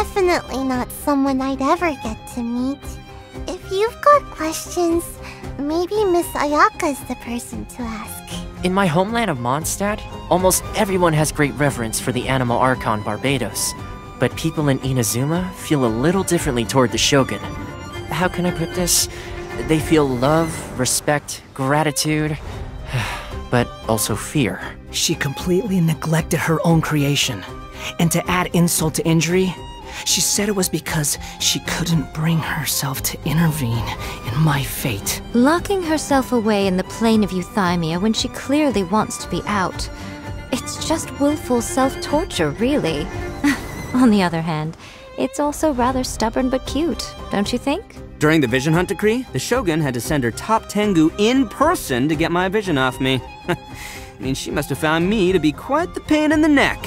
definitely not someone I'd ever get to meet. If you've got questions, maybe Miss Ayaka's the person to ask. In my homeland of Mondstadt, almost everyone has great reverence for the Animal Archon Barbados. But people in Inazuma feel a little differently toward the Shogun. How can I put this? They feel love, respect, gratitude, but also fear. She completely neglected her own creation. And to add insult to injury, she said it was because she couldn't bring herself to intervene in my fate. Locking herself away in the plane of Euthymia when she clearly wants to be out. It's just willful self-torture, really. On the other hand, it's also rather stubborn but cute, don't you think? During the Vision Hunt decree, the Shogun had to send her top Tengu in person to get my vision off me. I mean, she must have found me to be quite the pain in the neck.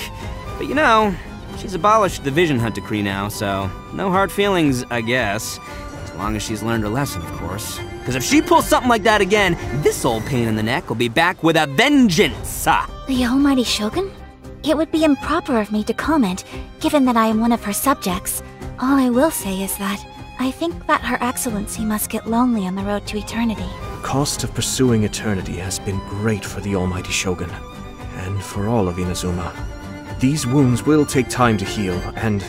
But you know, she's abolished the Vision Hunt decree now, so no hard feelings, I guess. As long as she's learned her lesson, of course. Because if she pulls something like that again, this old pain in the neck will be back with a vengeance! The Almighty Shogun? It would be improper of me to comment, given that I am one of her subjects. All I will say is that I think that Her Excellency must get lonely on the road to eternity. The cost of pursuing eternity has been great for the Almighty Shogun, and for all of Inazuma. These wounds will take time to heal, and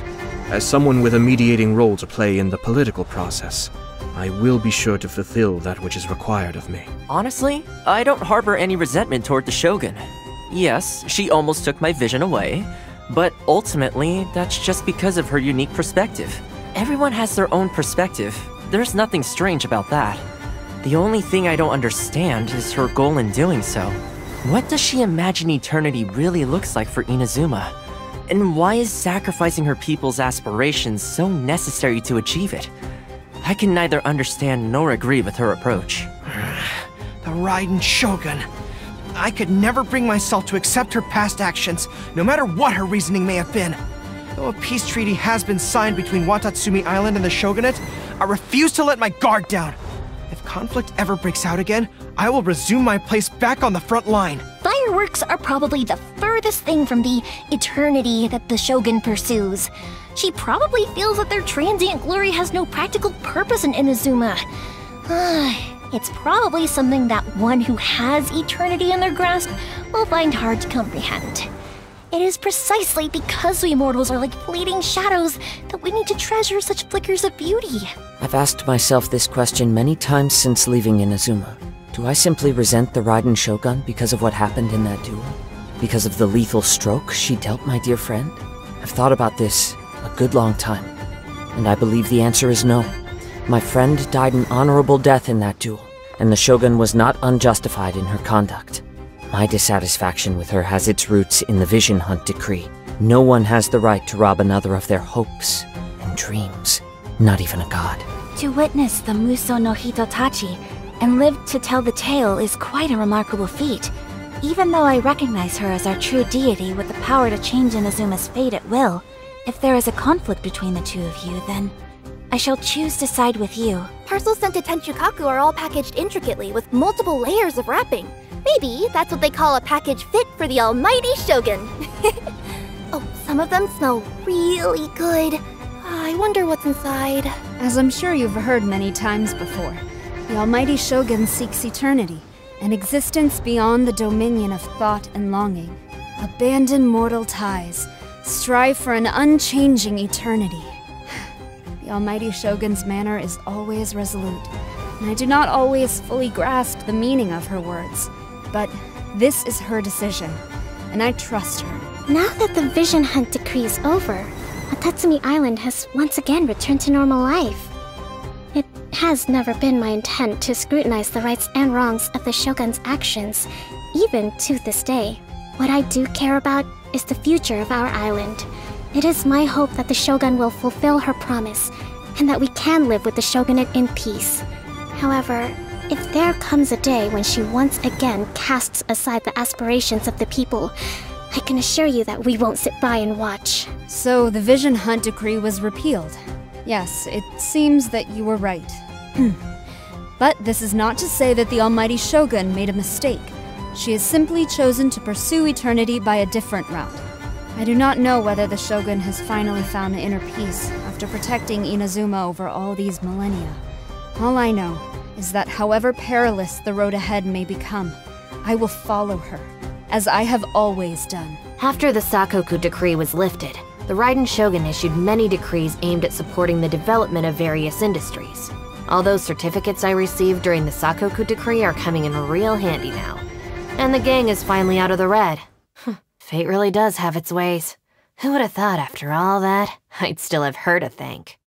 as someone with a mediating role to play in the political process, I will be sure to fulfill that which is required of me. Honestly, I don't harbor any resentment toward the Shogun. Yes, she almost took my vision away, but ultimately, that's just because of her unique perspective. Everyone has their own perspective. There's nothing strange about that. The only thing I don't understand is her goal in doing so. What does she imagine eternity really looks like for Inazuma? And why is sacrificing her people's aspirations so necessary to achieve it? I can neither understand nor agree with her approach. The Raiden Shogun. I could never bring myself to accept her past actions, no matter what her reasoning may have been. Though a peace treaty has been signed between Watatsumi Island and the Shogunate, I refuse to let my guard down. If conflict ever breaks out again, I will resume my place back on the front line. Fireworks are probably the furthest thing from the eternity that the Shogun pursues. She probably feels that their transient glory has no practical purpose in Inazuma. It's probably something that one who has eternity in their grasp will find hard to comprehend. It is precisely because we mortals are like fleeting shadows that we need to treasure such flickers of beauty. I've asked myself this question many times since leaving Inazuma. Do I simply resent the Raiden Shogun because of what happened in that duel? Because of the lethal stroke she dealt my dear friend? I've thought about this a good long time, and I believe the answer is no. My friend died an honorable death in that duel, and the Shogun was not unjustified in her conduct. My dissatisfaction with her has its roots in the Vision Hunt decree. No one has the right to rob another of their hopes and dreams, not even a god. To witness the Muso no Hitotachi and live to tell the tale is quite a remarkable feat. Even though I recognize her as our true deity with the power to change Inazuma's fate at will, if there is a conflict between the two of you, then I shall choose to side with you. Parcels sent to Tenchukaku are all packaged intricately with multiple layers of wrapping. Maybe that's what they call a package fit for the Almighty Shogun. Oh, some of them smell really good. I wonder what's inside. As I'm sure you've heard many times before, the Almighty Shogun seeks eternity, an existence beyond the dominion of thought and longing. Abandon mortal ties, strive for an unchanging eternity. The Almighty Shogun's manner is always resolute, and I do not always fully grasp the meaning of her words. But this is her decision, and I trust her. Now that the Vision Hunt decree is over, Watatsumi Island has once again returned to normal life. It has never been my intent to scrutinize the rights and wrongs of the Shogun's actions, even to this day. What I do care about is the future of our island. It is my hope that the Shogun will fulfill her promise, and that we can live with the Shogunate in peace. However, if there comes a day when she once again casts aside the aspirations of the people, I can assure you that we won't sit by and watch. So the Vision Hunt decree was repealed. Yes, it seems that you were right. But this is not to say that the Almighty Shogun made a mistake. She has simply chosen to pursue eternity by a different route. I do not know whether the Shogun has finally found inner peace after protecting Inazuma over all these millennia. All I know is that however perilous the road ahead may become, I will follow her, as I have always done. After the Sakoku decree was lifted, the Raiden Shogun issued many decrees aimed at supporting the development of various industries. All those certificates I received during the Sakoku decree are coming in real handy now. And the gang is finally out of the red. Fate really does have its ways. Who would have thought after all that, I'd still have her to thank.